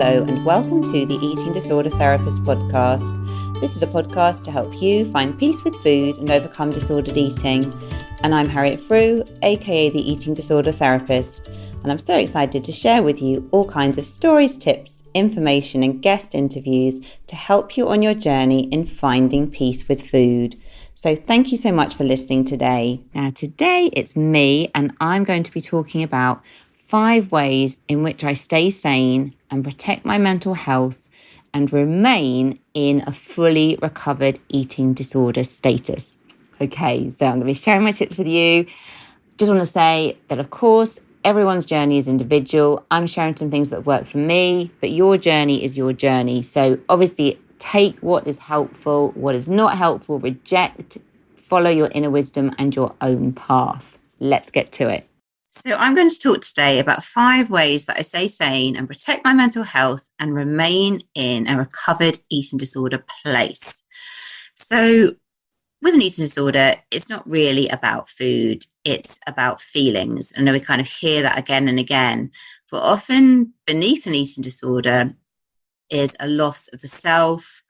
Hello and welcome to the Eating Disorder Therapist podcast. This is a podcast to help you find peace with food and overcome disordered eating. And I'm Harriet Frew, aka the Eating Disorder Therapist. And I'm so excited to share with you all kinds of stories, tips, information and guest interviews to help you on your journey in finding peace with food. So thank you so much for listening today. Now today it's me and I'm going to be talking about 5 ways in which I stay sane and protect my mental health and remain in a fully recovered eating disorder status. Okay, so I'm going to be sharing my tips with you. Just want to say that, of course, everyone's journey is individual. I'm sharing some things that work for me, but your journey is your journey. So obviously take what is helpful, what is not helpful, reject, follow your inner wisdom and your own path. Let's get to it. So I'm going to talk today about 5 ways that I stay sane and protect my mental health and remain in a recovered eating disorder place. So with an eating disorder, it's not really about food, it's about feelings. I know we kind of hear that again and again, but often beneath an eating disorder is a loss of the self,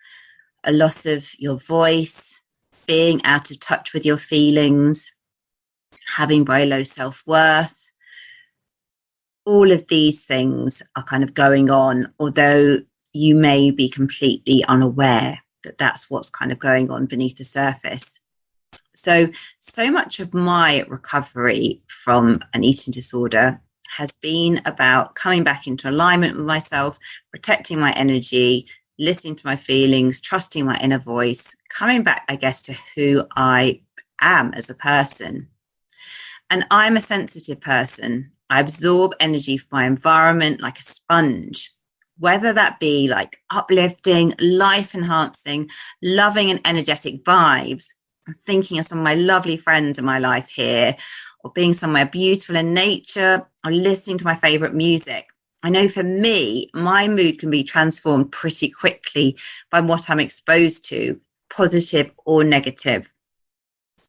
a loss of your voice, being out of touch with your feelings, having very low self-worth. All of these things are kind of going on, although you may be completely unaware that that's what's kind of going on beneath the surface. So much of my recovery from an eating disorder has been about coming back into alignment with myself, protecting my energy, listening to my feelings, trusting my inner voice, coming back, I guess, to who I am as a person. And I'm a sensitive person. I absorb energy from my environment like a sponge, whether that be like uplifting, life enhancing, loving and energetic vibes. I'm thinking of some of my lovely friends in my life here, or being somewhere beautiful in nature, or listening to my favorite music. I know for me, my mood can be transformed pretty quickly by what I'm exposed to, positive or negative.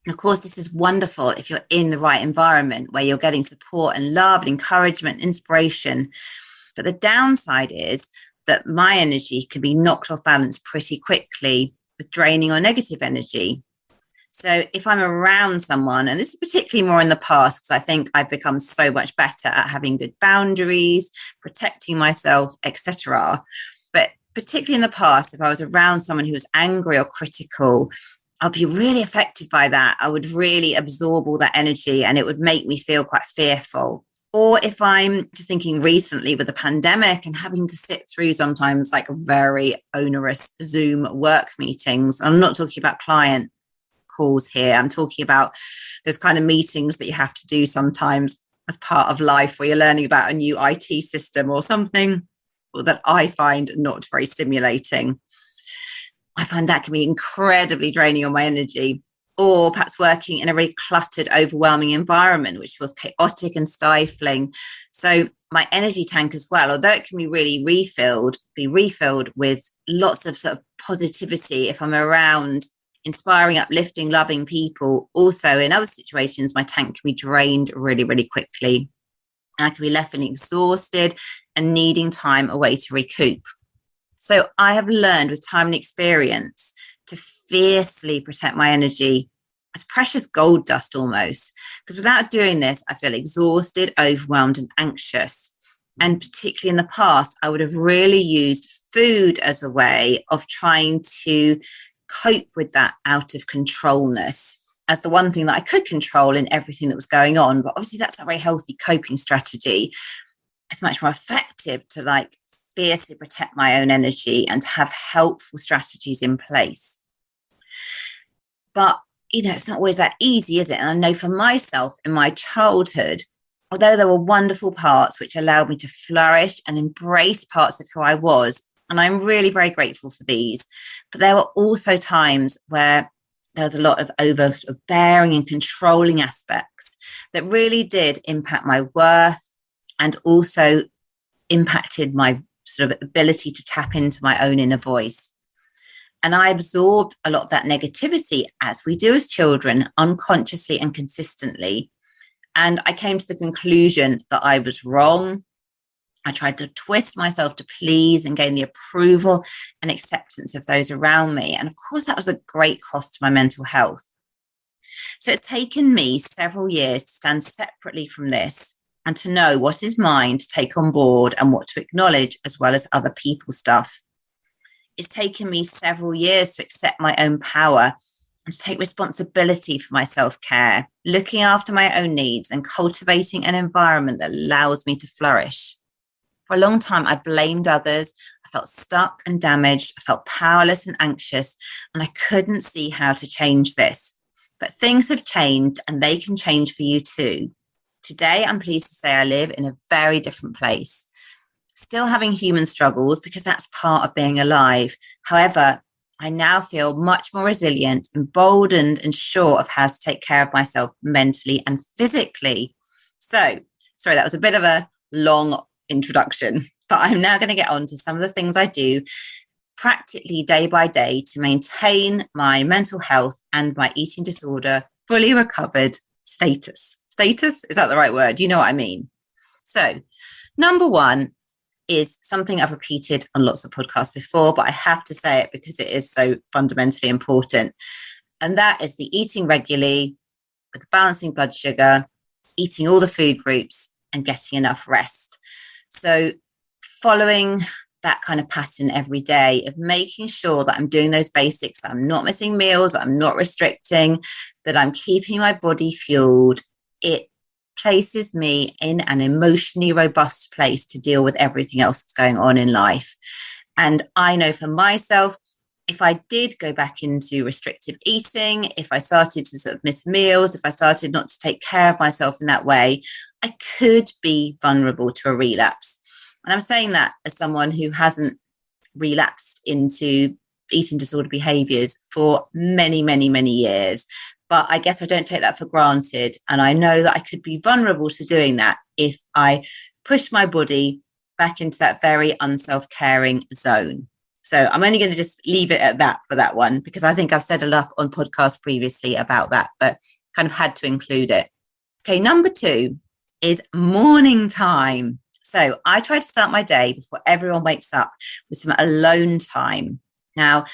And of course, this is wonderful if you're in the right environment where you're getting support and love and encouragement, inspiration. But the downside is that my energy can be knocked off balance pretty quickly with draining or negative energy. So if I'm around someone, and this is particularly more in the past, because I think I've become so much better at having good boundaries, protecting myself, etc. But particularly in the past, if I was around someone who was angry or critical, I'd be really affected by that. I would really absorb all that energy and it would make me feel quite fearful. Or if I'm just thinking recently with the pandemic and having to sit through sometimes like very onerous Zoom work meetings. I'm not talking about client calls here. I'm talking about those kind of meetings that you have to do sometimes as part of life where you're learning about a new IT system or something that I find not very stimulating. I find that can be incredibly draining on my energy. Or perhaps working in a really cluttered, overwhelming environment, which feels chaotic and stifling. So my energy tank as well, although it can be really refilled with lots of sort of positivity if I'm around inspiring, uplifting, loving people. Also in other situations, my tank can be drained really, really quickly. And I can be left feeling exhausted and needing time away to recoup. So I have learned with time and experience to fiercely protect my energy as precious gold dust almost. Because without doing this, I feel exhausted, overwhelmed and anxious. And particularly in the past, I would have really used food as a way of trying to cope with that out of controlness as the one thing that I could control in everything that was going on. But obviously that's not a very healthy coping strategy. It's much more effective to like fiercely protect my own energy and to have helpful strategies in place. But, it's not always that easy, is it? And I know for myself in my childhood, although there were wonderful parts which allowed me to flourish and embrace parts of who I was, and I'm really very grateful for these, but there were also times where there was a lot of overbearing and controlling aspects that really did impact my worth and also impacted my sort of ability to tap into my own inner voice. And I absorbed a lot of that negativity, as we do as children, unconsciously and consistently. And I came to the conclusion that I was wrong I tried to twist myself to please and gain the approval and acceptance of those around me. And of course, that was a great cost to my mental health. So it's taken me several years to stand separately from this and to know what is mine to take on board and what to acknowledge, as well as other people's stuff. It's taken me several years to accept my own power and to take responsibility for my self-care, looking after my own needs and cultivating an environment that allows me to flourish. For a long time, I blamed others. I felt stuck and damaged. I felt powerless and anxious, and I couldn't see how to change this. But things have changed, and they can change for you too. Today, I'm pleased to say I live in a very different place. Still having human struggles, because that's part of being alive. However, I now feel much more resilient, emboldened, and sure of how to take care of myself mentally and physically. So, sorry, that was a bit of a long introduction, but I'm now going to get on to some of the things I do practically day by day to maintain my mental health and my eating disorder fully recovered status. Status? Is that the right word? You know what I mean? So, number one is something I've repeated on lots of podcasts before, but I have to say it because it is so fundamentally important. And that is the eating regularly with balancing blood sugar, eating all the food groups, and getting enough rest. So following that kind of pattern every day of making sure that I'm doing those basics, that I'm not missing meals, that I'm not restricting, that I'm keeping my body fueled, it places me in an emotionally robust place to deal with everything else that's going on in life. And I know for myself, if I did go back into restrictive eating, if I started to sort of miss meals, if I started not to take care of myself in that way, I could be vulnerable to a relapse. And I'm saying that as someone who hasn't relapsed into eating disorder behaviors for many, many, many years. But I guess I don't take that for granted. And I know that I could be vulnerable to doing that if I push my body back into that very unself-caring zone. So I'm only going to just leave it at that for that one, because I think I've said enough on podcasts previously about that, but kind of had to include it. Okay, number two is morning time. So I try to start my day before everyone wakes up with some alone time. Now,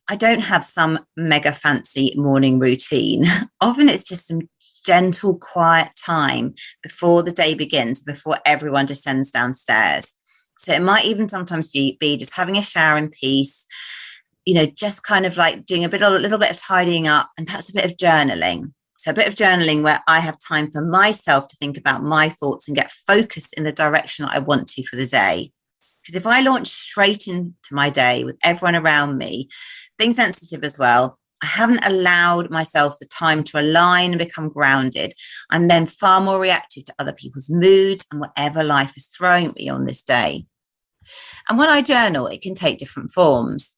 I don't have some mega fancy morning routine. Often it's just some gentle, quiet time before the day begins, before everyone descends downstairs. So it might even sometimes be just having a shower in peace, just kind of like doing a little bit of tidying up and perhaps a bit of journaling. So a bit of journaling where I have time for myself to think about my thoughts and get focused in the direction that I want to for the day. Because if I launch straight into my day with everyone around me, being sensitive as well, I haven't allowed myself the time to align and become grounded. I'm then far more reactive to other people's moods and whatever life is throwing at me on this day. And when I journal, it can take different forms.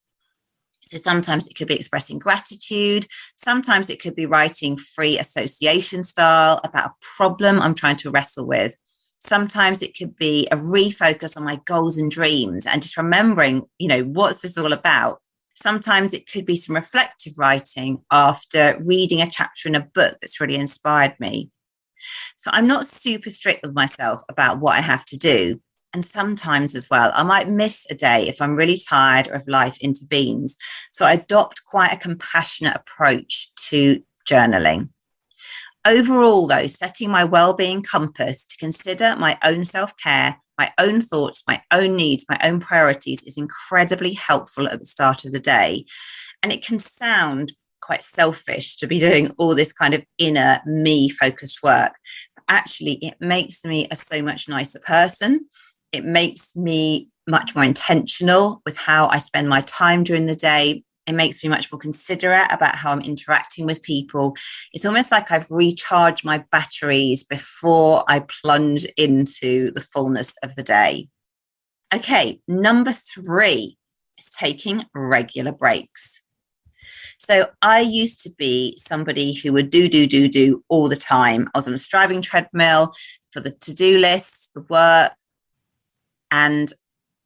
So sometimes it could be expressing gratitude. Sometimes it could be writing free association style about a problem I'm trying to wrestle with. Sometimes it could be a refocus on my goals and dreams and just remembering, what's this all about? Sometimes it could be some reflective writing after reading a chapter in a book that's really inspired me. So I'm not super strict with myself about what I have to do. And sometimes as well, I might miss a day if I'm really tired or if life intervenes. So I adopt quite a compassionate approach to journaling. Overall, though, setting my well-being compass to consider my own self-care, my own thoughts, my own needs, my own priorities is incredibly helpful at the start of the day. And it can sound quite selfish to be doing all this kind of inner me-focused work. But actually, it makes me a so much nicer person. It makes me much more intentional with how I spend my time during the day. It makes me much more considerate about how I'm interacting with people. It's almost like I've recharged my batteries before I plunge into the fullness of the day. Okay, number 3 is taking regular breaks. So I used to be somebody who would do all the time. I was on a striving treadmill for the to-do lists, the work, and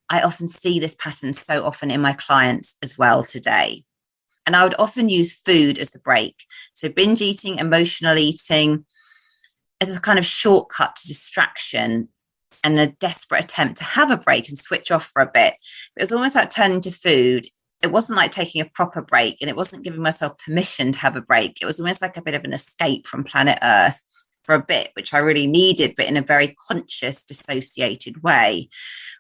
I often see this pattern so often in my clients as well today. And I would often use food as the break. So binge eating, emotional eating as a kind of shortcut to distraction. and a desperate attempt to have a break and switch off for a bit. It was almost like turning to food. It wasn't like taking a proper break, and it wasn't giving myself permission to have a break. It was almost like a bit of an escape from planet Earth for a bit, which I really needed, but in a very conscious, dissociated way,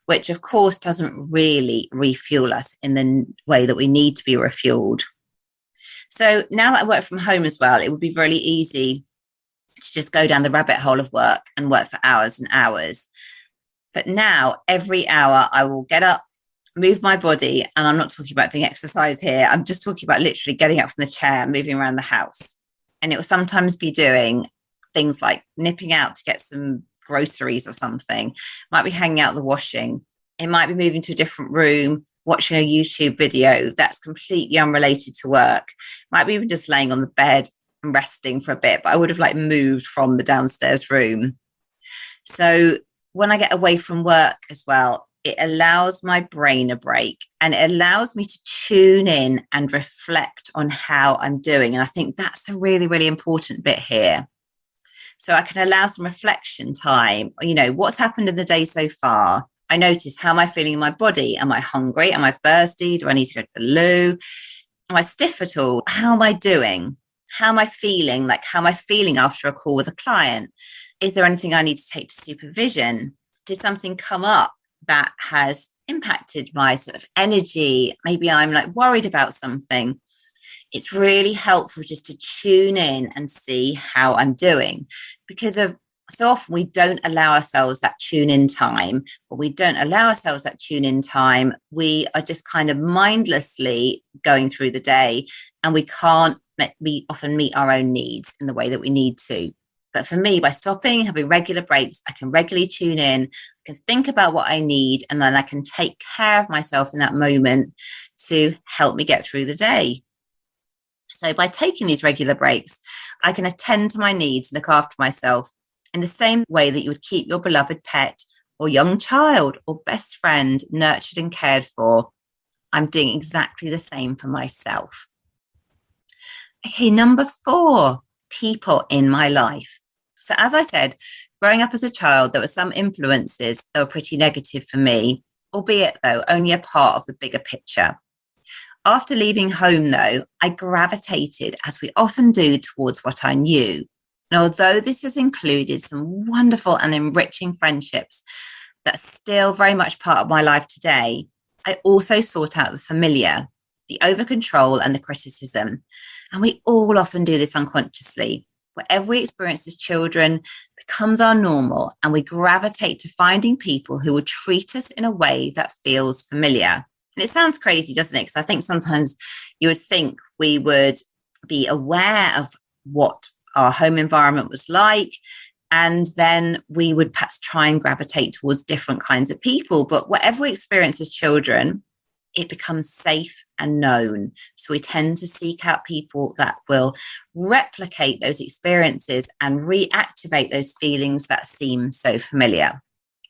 which of course doesn't really refuel us in the way that we need to be refueled. So now that I work from home as well, it would be really easy to just go down the rabbit hole of work and work for hours and hours. But now every hour I will get up, move my body, and I'm not talking about doing exercise here. I'm just talking about literally getting up from the chair, moving around the house. And it will sometimes be doing things like nipping out to get some groceries or something. Might be hanging out the washing. It might be moving to a different room, watching a YouTube video that's completely unrelated to work. Might be even just laying on the bed and resting for a bit, but I would have like moved from the downstairs room. So when I get away from work as well, it allows my brain a break, and it allows me to tune in and reflect on how I'm doing. And I think that's a really, really important bit here. So I can allow some reflection time. You know, what's happened in the day so far? I notice, how am I feeling in my body? Am I hungry? Am I thirsty? Do I need to go to the loo? Am I stiff at all? How am I doing? How am I feeling? Like, how am I feeling after a call with a client? Is there anything I need to take to supervision? Did something come up that has impacted my sort of energy? Maybe I'm like worried about something. It's really helpful just to tune in and see how I'm doing, because of so often we don't allow ourselves that tune in time. When we don't allow ourselves that tune in time, we are just kind of mindlessly going through the day, and we often meet our own needs in the way that we need to. But for me, by stopping, having regular breaks, I can regularly tune in, I can think about what I need, and then I can take care of myself in that moment to help me get through the day. So by taking these regular breaks, I can attend to my needs and look after myself in the same way that you would keep your beloved pet or young child or best friend nurtured and cared for. I'm doing exactly the same for myself. Okay, number 4, people in my life. So as I said, growing up as a child, there were some influences that were pretty negative for me, albeit though only a part of the bigger picture. After leaving home though, I gravitated, as we often do, towards what I knew. And although this has included some wonderful and enriching friendships that's still very much part of my life today, I also sought out the familiar, the over-control and the criticism. And we all often do this unconsciously. Whatever we experience as children becomes our normal, and we gravitate to finding people who will treat us in a way that feels familiar. And it sounds crazy, doesn't it? Because I think sometimes you would think we would be aware of what our home environment was like, and then we would perhaps try and gravitate towards different kinds of people. But whatever we experience as children, it becomes safe and known. So we tend to seek out people that will replicate those experiences and reactivate those feelings that seem so familiar.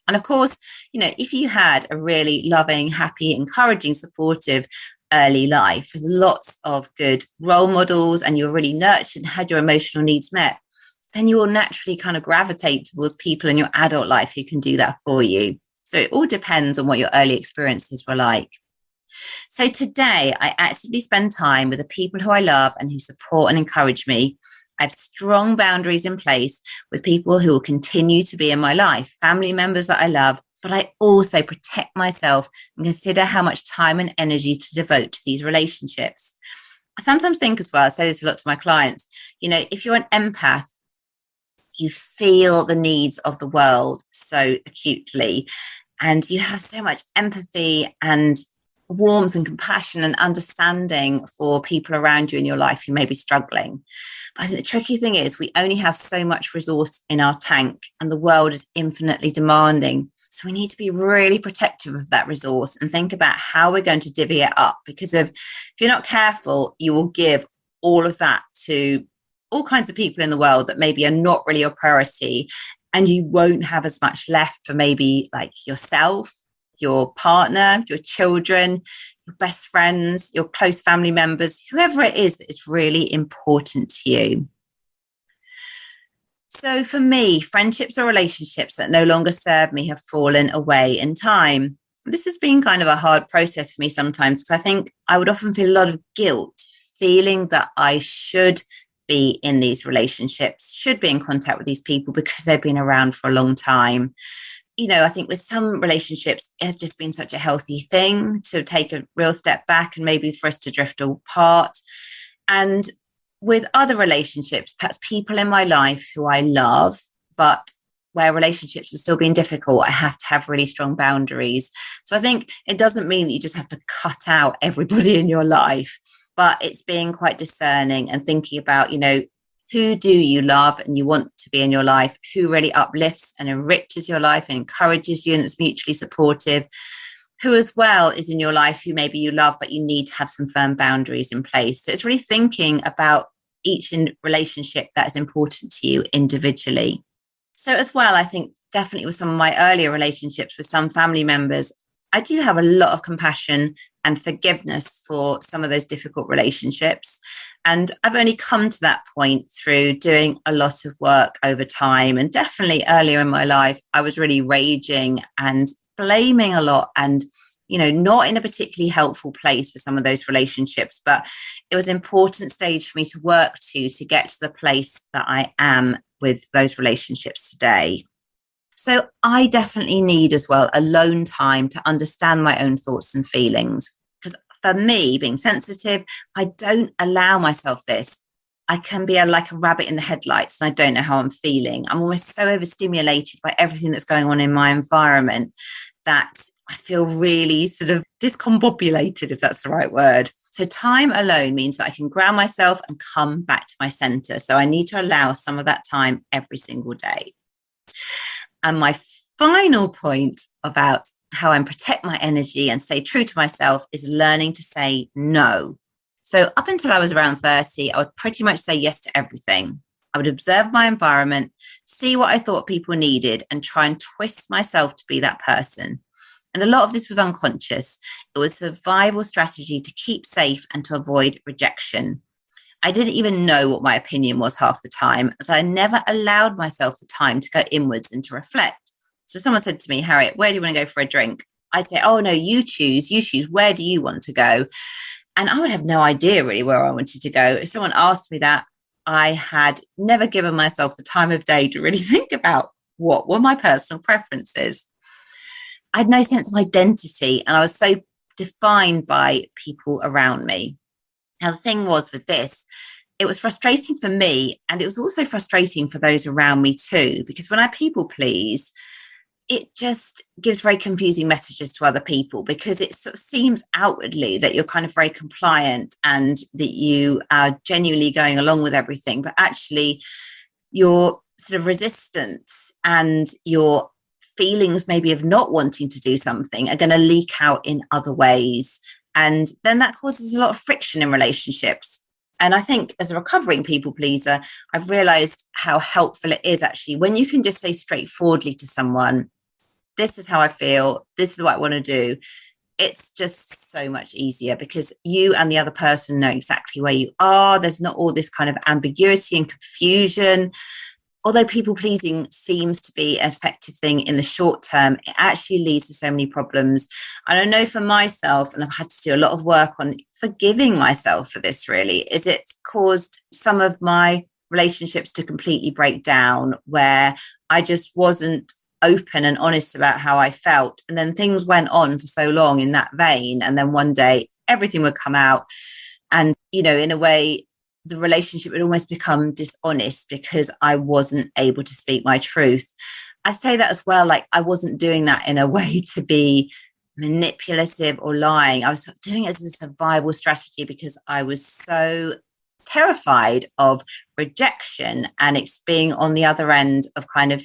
And of course, you know, if you had a really loving, happy, encouraging, supportive early life with lots of good role models, and you were really nurtured and had your emotional needs met, then you will naturally kind of gravitate towards people in your adult life who can do that for you. So it all depends on what your early experiences were like. So today, I actively spend time with the people who I love and who support and encourage me. I have strong boundaries in place with people who will continue to be in my life, family members that I love, but I also protect myself and consider how much time and energy to devote to these relationships. I sometimes think as well, I say this a lot to my clients, you know, if you're an empath, you feel the needs of the world so acutely, and you have so much empathy and warmth and compassion and understanding for people around you in your life who may be struggling. But I think the tricky thing is we only have so much resource in our tank, and the world is infinitely demanding. So we need to be really protective of that resource and think about how we're going to divvy it up, because if you're not careful, you will give all of that to all kinds of people in the world that maybe are not really your priority, and you won't have as much left for maybe like yourself, your partner, your children, your best friends, your close family members, whoever it is that is really important to you. So for me, friendships or relationships that no longer serve me have fallen away in time. This has been kind of a hard process for me sometimes because I think I would often feel a lot of guilt, feeling that I should be in these relationships, should be in contact with these people because they've been around for a long time. I think with some relationships, it has just been such a healthy thing to take a real step back and maybe for us to drift apart. And with other relationships, perhaps people in my life who I love, but where relationships are still being difficult, I have to have really strong boundaries. So I think it doesn't mean that you just have to cut out everybody in your life, but it's being quite discerning and thinking about, who do you love and you want to be in your life, who really uplifts and enriches your life and encourages you and is mutually supportive, who as well is in your life who maybe you love, but you need to have some firm boundaries in place. So it's really thinking about each relationship that is important to you individually. So as well, I think definitely with some of my earlier relationships with some family members, I do have a lot of compassion and forgiveness for some of those difficult relationships. And I've only come to that point through doing a lot of work over time. And definitely earlier in my life, I was really raging and blaming a lot and, not in a particularly helpful place for some of those relationships. But it was an important stage for me to work to get to the place that I am with those relationships today. So I definitely need as well alone time to understand my own thoughts and feelings. Because for me, being sensitive, I don't allow myself this. I can be like a rabbit in the headlights and I don't know how I'm feeling. I'm almost so overstimulated by everything that's going on in my environment that I feel really sort of discombobulated, if that's the right word. So time alone means that I can ground myself and come back to my center. So I need to allow some of that time every single day. And my final point about how I protect my energy and stay true to myself is learning to say no. So up until I was around 30, I would pretty much say yes to everything. I would observe my environment, see what I thought people needed, and try and twist myself to be that person. And a lot of this was unconscious. It was a survival strategy to keep safe and to avoid rejection. I didn't even know what my opinion was half the time, as I never allowed myself the time to go inwards and to reflect. So if someone said to me, Harriet, where do you want to go for a drink? I'd say, oh, no, you choose. Where do you want to go? And I would have no idea really where I wanted to go. If someone asked me that, I had never given myself the time of day to really think about what were my personal preferences. I had no sense of identity, and I was so defined by people around me. Now, the thing was with this, it was frustrating for me, and it was also frustrating for those around me too, because when I people please, it just gives very confusing messages to other people, because it sort of seems outwardly that you're kind of very compliant and that you are genuinely going along with everything, but actually your sort of resistance and your feelings maybe of not wanting to do something are going to leak out in other ways. And then that causes a lot of friction in relationships. And I think as a recovering people pleaser, I've realized how helpful it is actually when you can just say straightforwardly to someone, this is how I feel, this is what I want to do. It's just so much easier because you and the other person know exactly where you are. There's not all this kind of ambiguity and confusion. Although people pleasing seems to be an effective thing in the short term, it actually leads to so many problems. And I know for myself, and I've had to do a lot of work on forgiving myself for this really, is it's caused some of my relationships to completely break down where I just wasn't open and honest about how I felt. And then things went on for so long in that vein. And then one day everything would come out. And, in a way, the relationship would almost become dishonest because I wasn't able to speak my truth. I say that as well, like I wasn't doing that in a way to be manipulative or lying. I was doing it as a survival strategy because I was so terrified of rejection and it's being on the other end of kind of,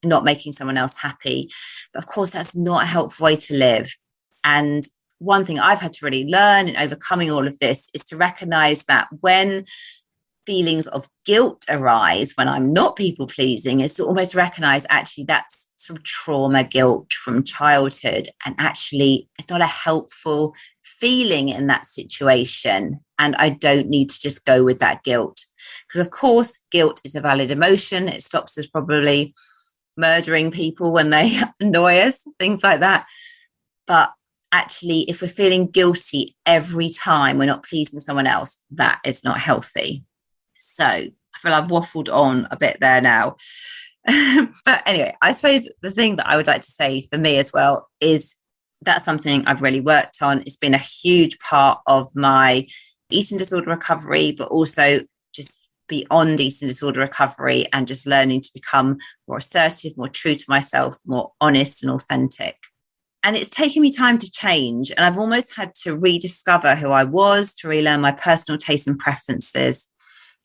not making someone else happy. But of course, that's not a helpful way to live. And one thing I've had to really learn in overcoming all of this is to recognize that when feelings of guilt arise, when I'm not people pleasing, is to almost recognize actually that's sort of trauma guilt from childhood. And actually it's not a helpful feeling in that situation. And I don't need to just go with that guilt. Because, of course, guilt is a valid emotion. It stops us probably murdering people when they annoy us, things like that. But actually, if we're feeling guilty every time we're not pleasing someone else, that is not healthy. So I feel I've waffled on a bit there now. But anyway, I suppose the thing that I would like to say for me as well is that's something I've really worked on. It's been a huge part of my eating disorder recovery, but also just beyond eating disorder recovery and just learning to become more assertive, more true to myself, more honest and authentic. And it's taken me time to change. And I've almost had to rediscover who I was, to relearn my personal tastes and preferences.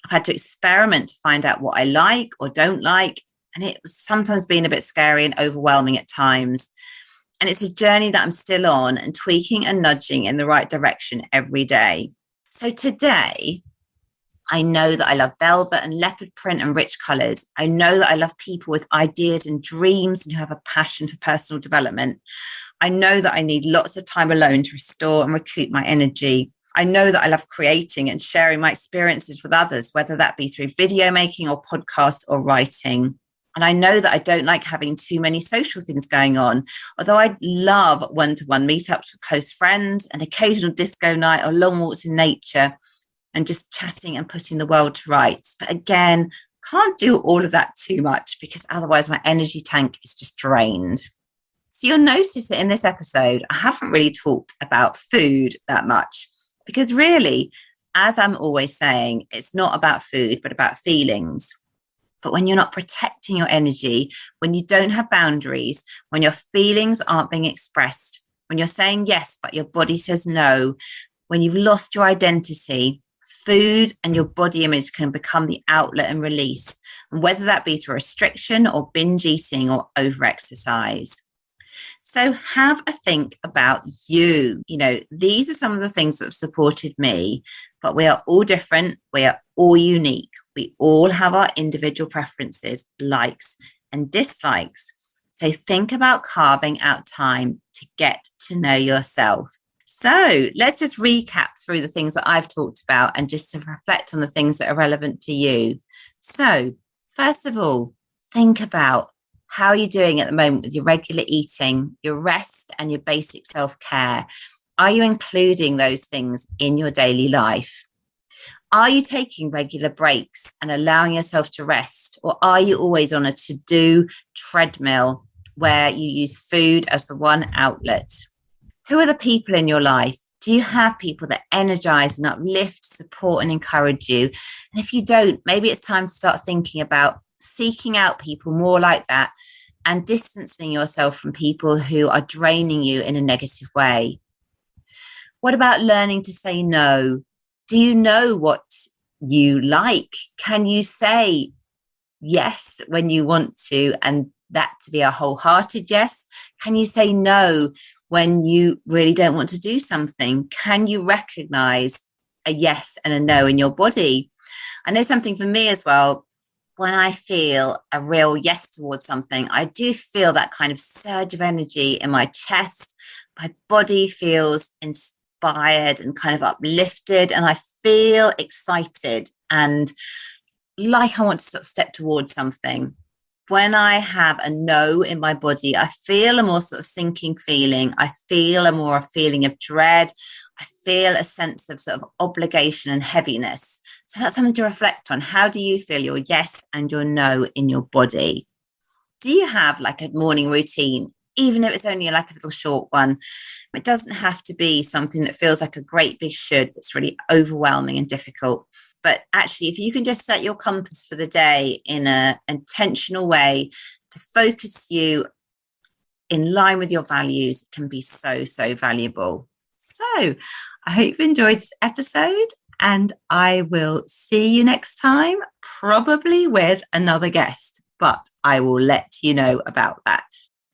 I've had to experiment to find out what I like or don't like. And it's sometimes been a bit scary and overwhelming at times. And it's a journey that I'm still on and tweaking and nudging in the right direction every day. So today, I know that I love velvet and leopard print and rich colours. I know that I love people with ideas and dreams and who have a passion for personal development. I know that I need lots of time alone to restore and recoup my energy. I know that I love creating and sharing my experiences with others, whether that be through video making or podcast or writing. And I know that I don't like having too many social things going on, although I love one-to-one meetups with close friends, an occasional disco night or long walks in nature and just chatting and putting the world to rights. But again, can't do all of that too much because otherwise my energy tank is just drained. So you'll notice that in this episode, I haven't really talked about food that much because really, as I'm always saying, it's not about food, but about feelings. But when you're not protecting your energy, when you don't have boundaries, when your feelings aren't being expressed, when you're saying yes, but your body says no, when you've lost your identity, food and your body image can become the outlet and release, and whether that be through restriction or binge eating or over-exercise. So have a think about you. You know, these are some of the things that have supported me, but we are all different. We are all unique. We all have our individual preferences, likes and dislikes. So think about carving out time to get to know yourself. So let's just recap through the things that I've talked about and just to reflect on the things that are relevant to you. So first of all, think about how you're doing at the moment with your regular eating, your rest and your basic self-care. Are you including those things in your daily life? Are you taking regular breaks and allowing yourself to rest? Or are you always on a to-do treadmill where you use food as the one outlet? Who are the people in your life? Do you have people that energize and uplift, support and encourage you? And if you don't, maybe it's time to start thinking about seeking out people more like that and distancing yourself from people who are draining you in a negative way. What about learning to say no? Do you know what you like? Can you say yes when you want to, and that to be a wholehearted yes? Can you say no when you really don't want to do something? Can you recognize a yes and a no in your body? I know something for me as well. When I feel a real yes towards something, I do feel that kind of surge of energy in my chest. My body feels inspired and kind of uplifted, and I feel excited and like I want to sort of step towards something. When I have a no in my body, I feel a more sort of sinking feeling. I feel a feeling of dread. I feel a sense of sort of obligation and heaviness. So that's something to reflect on. How do you feel your yes and your no in your body? Do you have like a morning routine, even if it's only like a little short one? It doesn't have to be something that feels like a great big should. It's really overwhelming and difficult. But actually, if you can just set your compass for the day in an intentional way to focus you in line with your values, it can be so, so valuable. So I hope you enjoyed this episode, and I will see you next time, probably with another guest, but I will let you know about that.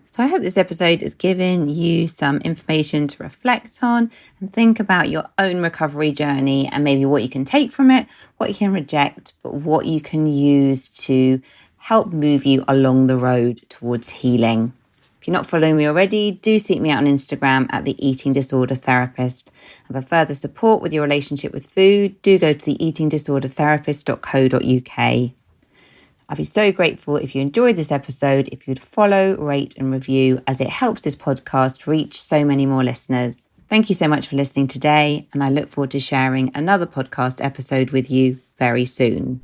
So I hope this episode has given you some information to reflect on and think about your own recovery journey and maybe what you can take from it, what you can reject, but what you can use to help move you along the road towards healing. If you're not following me already, do seek me out on Instagram at The Eating Disorder Therapist. And for further support with your relationship with food, do go to theeatingdisordertherapist.co.uk. I'd be so grateful if you enjoyed this episode, if you'd follow, rate and review, as it helps this podcast reach so many more listeners. Thank you so much for listening today, and I look forward to sharing another podcast episode with you very soon.